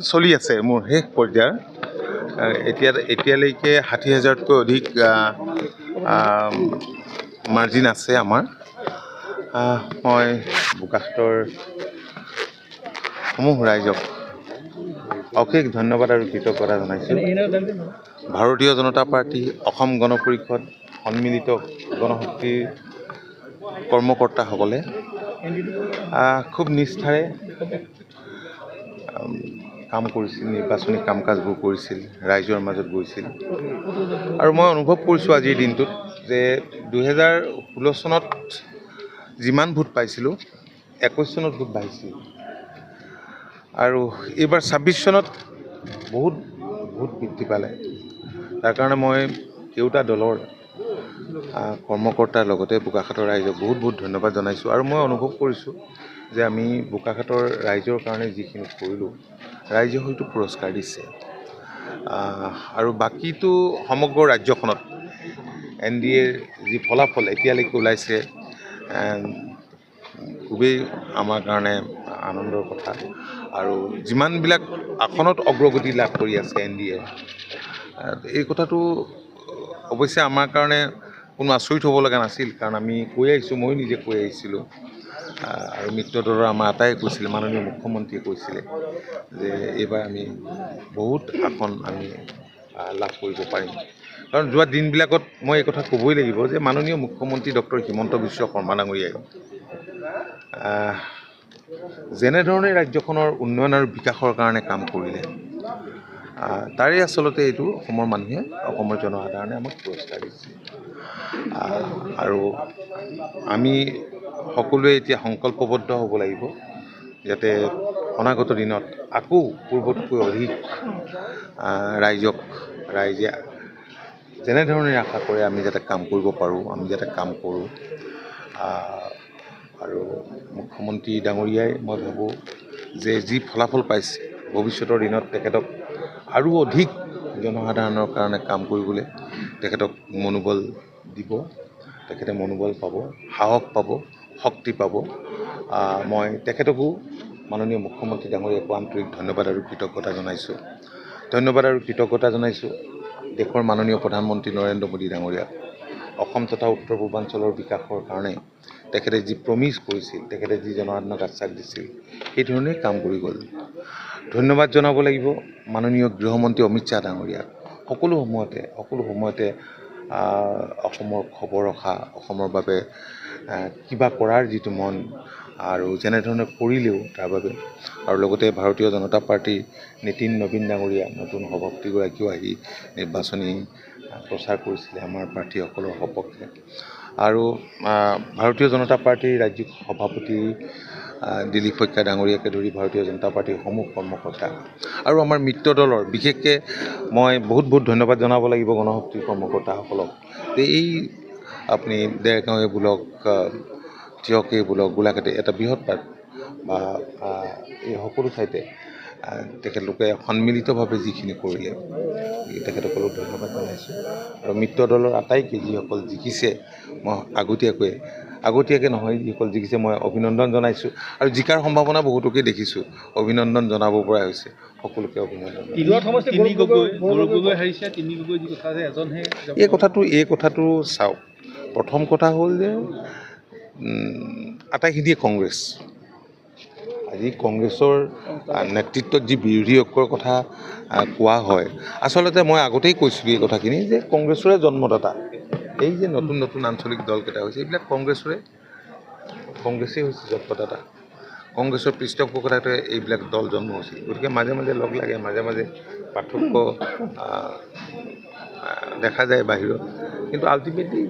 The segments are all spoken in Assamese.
চলি আছে মোৰ শেষ পৰ্যায়ৰ এতিয়ালৈকে ৬০,০০০তকৈ অধিক মাৰ্জিন আছে আমাৰ। মই বোকাখাটৰ সমূহ ৰাইজক অশেষ ধন্যবাদ আৰু কৃতজ্ঞতা জনাইছোঁ। ভাৰতীয় জনতা পাৰ্টি, অসম গণ পৰিষদ, সন্মিলিত গণশক্তিৰ কৰ্মকৰ্তাসকলে খুব নিষ্ঠাৰে কাম কৰিছিল, নিৰ্বাচনী কাম কাজবোৰ কৰিছিল, ৰাইজৰ মাজত গৈছিল। আৰু মই অনুভৱ কৰিছোঁ আজিৰ দিনটোত যে ২০১৬ চনত যিমান ভোট পাইছিলোঁ ২১ চনত ভোট বাঢ়িছিল, আৰু এইবাৰ ২৬ চনত বহুত ভোট বৃদ্ধি পালে। তাৰ কাৰণে মই কেওটা দলৰ কৰ্মকৰ্তাৰ লগতে বোকাখাটৰ ৰাইজক বহুত বহুত ধন্যবাদ জনাইছোঁ। আৰু মই অনুভৱ কৰিছোঁ যে আমি বোকাখাটৰ ৰাইজৰ কাৰণে যিখিনি কৰিলোঁ, ৰাইজে হয়তো পুৰস্কাৰ দিছে। আৰু বাকীটো সমগ্ৰ ৰাজ্যখনত NDAৰ যি ফলাফল এতিয়ালৈকে ওলাইছে, খুবেই আমাৰ কাৰণে আনন্দৰ কথা। আৰু যিমানবিলাক আসনত অগ্ৰগতি লাভ কৰি আছে NDA, এই কথাটো অৱশ্যে আমাৰ কাৰণে কোনো আচৰিত হ'ব লগা নাছিল, কাৰণ আমি কৈ আহিছোঁ, ময়ো নিজে কৈ আহিছিলোঁ। আৰু মিত্ৰ দলৰ আমাৰ আটাই কৈছিলে, মাননীয় মুখ্যমন্ত্ৰীয়ে কৈছিলে যে এইবাৰ আমি বহুত আসন আমি লাভ কৰিব পাৰিম। কাৰণ যোৱা দিনবিলাকত মই এই কথা ক'বই লাগিব যে মাননীয় মুখ্যমন্ত্ৰী ডক্টৰ হিমন্ত বিশ্ব শৰ্মা ডাঙৰীয়াই যেনেধৰণে ৰাজ্যখনৰ উন্নয়ন আৰু বিকাশৰ কাৰণে কাম কৰিলে, তাৰে আচলতে এইটো অসমৰ মানুহে, অসমৰ জনসাধাৰণে আমাক পুৰস্কাৰ দিছে। আৰু আমি সকলোৱে এতিয়া সংকল্পবদ্ধ হ'ব লাগিব যাতে অনাগত দিনত আকৌ পূৰ্বতকৈ অধিক ৰাইজে যেনেধৰণে আশা কৰে আমি যাতে কাম কৰিব পাৰোঁ, আমি যাতে কাম কৰোঁ। আৰু মুখ্যমন্ত্ৰী ডাঙৰীয়াই মই ভাবোঁ যে যি ফলাফল পাইছে, ভৱিষ্যতৰ দিনত তেখেতক আৰু অধিক জনসাধাৰণৰ কাৰণে কাম কৰিবলৈ তেখেতক মনোবল দিব, তেখেতে মনোবল পাব, সাহস পাব, শক্তি পাব। মই তেখেতকো, মাননীয় মুখ্যমন্ত্ৰী ডাঙৰীয়াকো আন্তৰিক ধন্যবাদ আৰু কৃতজ্ঞতা জনাইছোঁ। দেশৰ মাননীয় প্ৰধানমন্ত্ৰী নৰেন্দ্ৰ মোদী ডাঙৰীয়াক। অসম তথা উত্তৰ পূৰ্বাঞ্চলৰ বিকাশৰ কাৰণে তেখেতে যি প্ৰমিছ কৰিছিল, তেখেতে যি জনসাধাৰণক আশ্বাস দিছিল, সেইধৰণেই কাম কৰি গ'ল। ধন্যবাদ জনাব লাগিব মাননীয় গৃহমন্ত্ৰী অমিত শ্বাহ ডাঙৰীয়াক। সকলো সময়তে অসমৰ খবৰ ৰখা, অসমৰ বাবে কিবা কৰাৰ যিটো মন, আৰু যেনেধৰণে কৰিলেও তাৰ বাবে। আৰু লগতে ভাৰতীয় জনতা পাৰ্টীৰ নীতিন নবীন ডাঙৰীয়া, নতুন সভাপতিগৰাকীও আহি নিৰ্বাচনী প্ৰচাৰ কৰিছিলে আমাৰ প্ৰাৰ্থীসকলৰ সপক্ষে। আৰু ভাৰতীয় জনতা পাৰ্টীৰ ৰাজ্যিক সভাপতি দিলীপ শইকীয়া ডাঙৰীয়াকে ধৰি ভাৰতীয় জনতা পাৰ্টীৰ সমূহ কৰ্মকৰ্তা আৰু আমাৰ মিত্ৰ দলৰ, বিশেষকৈ মই বহুত ধন্যবাদ জনাব লাগিব গণশক্তিৰ কৰ্মকৰ্তাসকলক। এই আপুনি দেৰগাঁৱে বোলক, তিয়কে বোলক, গোলাঘাটে এটা বৃহৎ পাৰ্ট বা এই সকলো ঠাইতে তেখেতলোকে সন্মিলিতভাৱে যিখিনি কৰিলে, তেখেতসকলক ধন্যবাদ জনাইছোঁ। আৰু মিত্ৰ দলৰ আটাইকে যিসকল জিকিছে, মই আগতীয়াকৈ নহয়, যিসকল জিকিছে মই অভিনন্দন জনাইছোঁ। আৰু জিকাৰ সম্ভাৱনা বহুতোকে দেখিছোঁ, অভিনন্দন জনাব পৰা হৈছে, সকলোকে অভিনন্দন। এই কথাটো চাওক, প্ৰথম কথা হ'ল যে আটাইখিনিয়ে কংগ্ৰেছ। আজি কংগ্ৰেছৰ নেতৃত্বত যি বিৰোধী ঐক্যৰ কথা কোৱা হয়, আচলতে মই আগতেই কৈছিলোঁ এই কথাখিনি যে কংগ্ৰেছৰে জন্মদাতা। এই যে নতুন আঞ্চলিক দলকেইটা হৈছে, এইবিলাক কংগ্ৰেছেই হৈছে জন্মদাতা। কংগ্ৰেছৰ পৃষ্ঠপোষকতাতে এইবিলাক দল জন্ম হৈছিল। গতিকে মাজে লগ লাগে, মাজে পাৰ্থক্য দেখা যায় বাহিৰত, কিন্তু আল্টিমেটলি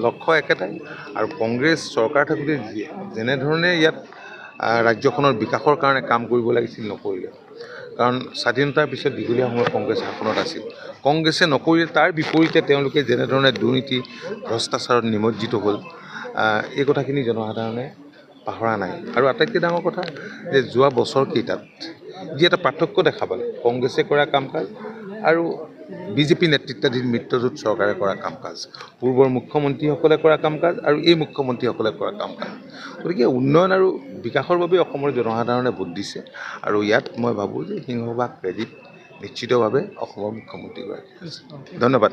লক্ষ্য একেটাই। আৰু কংগ্ৰেছ চৰকাৰ থাকোঁতে যেনেধৰণে ইয়াত ৰাজ্যখনৰ বিকাশৰ কাৰণে কাম কৰিব লাগিছিল, নকৰিলে। কাৰণ স্বাধীনতাৰ পিছত দীঘলীয়া সময়ত কংগ্ৰেছ শাসনত আছিল, কংগ্ৰেছে নকৰিলে। তাৰ বিপৰীতে তেওঁলোকে যেনেধৰণে দুৰ্নীতি ভ্ৰষ্টাচাৰত নিমজ্জিত হ'ল, এই কথাখিনি জনসাধাৰণে পাহৰা নাই। আৰু আটাইতকৈ ডাঙৰ কথা যে যোৱা বছৰকেইটাত যি এটা পাৰ্থক্য দেখা পালে, কংগ্ৰেছে কৰা কাম কাজ আৰু বিজেপি নেতৃত্বাধীন মিত্ৰজোঁট চৰকাৰে কৰা কাম কাজ, পূৰ্বৰ মুখ্যমন্ত্ৰীসকলে কৰা কাম কাজ আৰু এই মুখ্যমন্ত্ৰীসকলে কৰা কাম কাজ। গতিকে উন্নয়ন আৰু বিকাশৰ বাবে অসমৰ জনসাধাৰণে ভোট দিছে আৰু ইয়াত মই ভাবোঁ যে সিংহভাগ ক্ৰেডিট নিশ্চিতভাৱে অসমৰ মুখ্যমন্ত্ৰীগৰাকী আছে। ধন্যবাদ।